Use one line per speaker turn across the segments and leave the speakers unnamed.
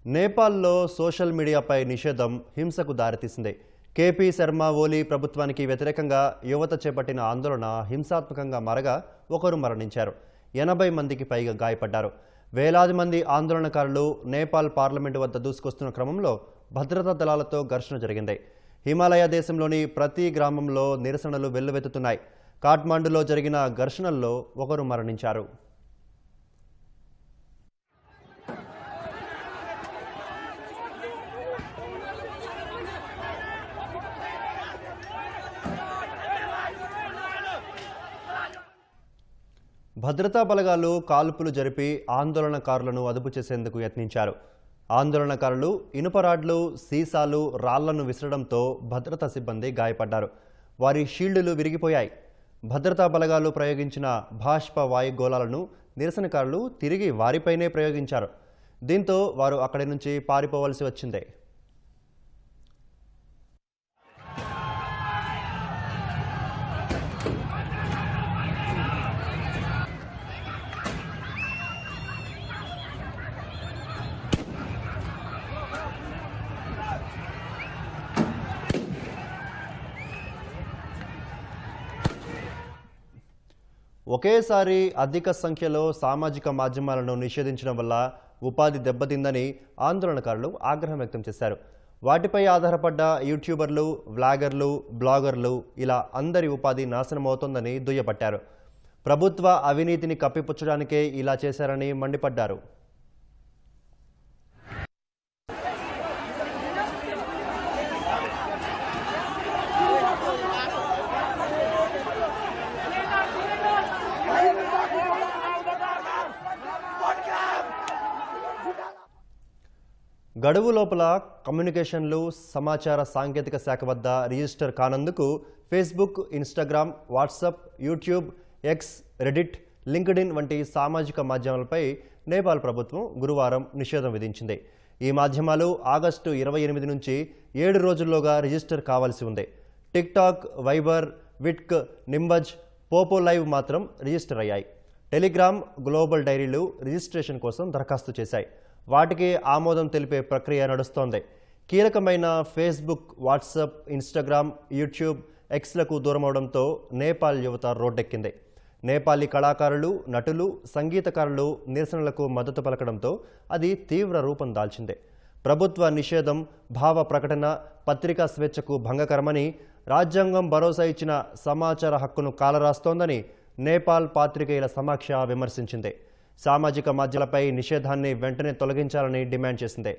నేపాల్లో సోషల్ మీడియాపై నిషేధం హింసకు దారితీసింది. కేపీ శర్మ ఓలీ ప్రభుత్వానికి వ్యతిరేకంగా యువత చేపట్టిన ఆందోళన హింసాత్మకంగా మారగా ఒకరు మరణించారు. 80 మందికి పైగా గాయపడ్డారు. వేలాది మంది ఆందోళనకారులు నేపాల్ పార్లమెంటు వద్ద దూసుకొస్తున్న క్రమంలో భద్రతా దళాలతో ఘర్షణ జరిగింది. హిమాలయ దేశంలోని ప్రతి గ్రామంలో నిరసనలు వెల్లువెత్తుతున్నాయి. కాఠ్మండూలో జరిగిన ఘర్షణల్లో ఒకరు మరణించారు. భద్రతా బలగాలు కాల్పులు జరిపి ఆందోళనకారులను అదుపు చేసేందుకు యత్నించారు. ఆందోళనకారులు ఇనుప రాడ్లు, సీసాలు, రాళ్లను విసరడంతో భద్రతా సిబ్బంది గాయపడ్డారు. వారి షీల్డులు విరిగిపోయాయి. భద్రతా బలగాలు ప్రయోగించిన బాష్ప వాయుగోళాలను నిరసనకారులు తిరిగి వారిపైనే ప్రయోగించారు. దీంతో వారు అక్కడి నుంచి పారిపోవలసి వచ్చింది. ఒకేసారి అధిక సంఖ్యలో సామాజిక మాధ్యమాలను నిషేధించడం వల్ల ఉపాధి దెబ్బతిందని ఆందోళనకారులు ఆగ్రహం వ్యక్తం చేశారు. వాటిపై ఆధారపడ్డ యూట్యూబర్లు, వ్లాగర్లు, బ్లాగర్లు ఇలా అందరి ఉపాధి నాశనమవుతోందని దుయ్యబట్టారు. ప్రభుత్వ అవినీతిని కప్పిపుచ్చడానికే ఇలా చేశారని మండిపడ్డారు. గడువు లోపల కమ్యూనికేషన్లు, సమాచార సాంకేతిక శాఖ వద్ద రిజిస్టర్ కానందుకు Facebook, Instagram, WhatsApp, YouTube, X, Reddit, LinkedIn వంటి సామాజిక మాధ్యమాలపై నేపాల్ ప్రభుత్వం గురువారం నిషేధం విధించింది. ఈ మాధ్యమాలు ఆగస్టు 28 నుంచి 7 రోజుల్లోగా రిజిస్టర్ కావాల్సి ఉంది. టిక్టాక్, వైబర్, విట్క్, నింబజ్, పోపో లైవ్ మాత్రం రిజిస్టర్ అయ్యాయి. టెలిగ్రామ్, గ్లోబల్ డైరీలు రిజిస్ట్రేషన్ కోసం దరఖాస్తు చేశాయి. వాటికి ఆమోదం తెలిపే ప్రక్రియ నడుస్తోంది. కీలకమైన ఫేస్బుక్, వాట్సాప్, ఇన్స్టాగ్రామ్, యూట్యూబ్, ఎక్స్లకు దూరమవడంతో నేపాల్ యువత రోడ్డెక్కింది. నేపాలీ కళాకారులు, నటులు, సంగీతకారులు నిరసనలకు మద్దతు పలకడంతో అది తీవ్ర రూపం దాల్చింది. ప్రభుత్వ నిషేధం భావ ప్రకటన, పత్రికా స్వేచ్ఛకు భంగకరమని, రాజ్యాంగం భరోసా ఇచ్చిన సమాచార హక్కును కాలరాస్తోందని నేపాల్ పాత్రికేయుల సమాఖ్య విమర్శించింది. సామాజిక మాధ్యమాలపై నిషేధాన్ని వెంటనే తొలగించాలని డిమాండ్ చేసింది.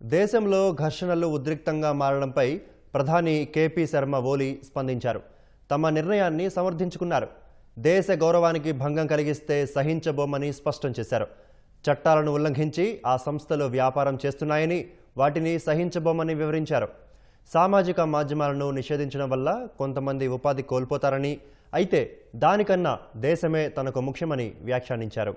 దేశంలో ఘర్షణలు ఉద్రిక్తంగా మారడంపై ప్రధాని కేపీ శర్మ ఓలీ స్పందించారు. తమ నిర్ణయాన్ని సమర్థించుకున్నారు. దేశ గౌరవానికి భంగం కలిగిస్తే సహించబోమని స్పష్టం చేశారు. చట్టాలను ఉల్లంఘించి ఆ సంస్థలు వ్యాపారం చేస్తున్నాయని, వాటిని సహించబోమని వివరించారు. సామాజిక మాధ్యమాలను నిషేధించడం వల్ల కొంతమంది ఉపాధి కోల్పోతారని, అయితే దానికన్నా దేశమే తనకు ముఖ్యమని వ్యాఖ్యానించారు.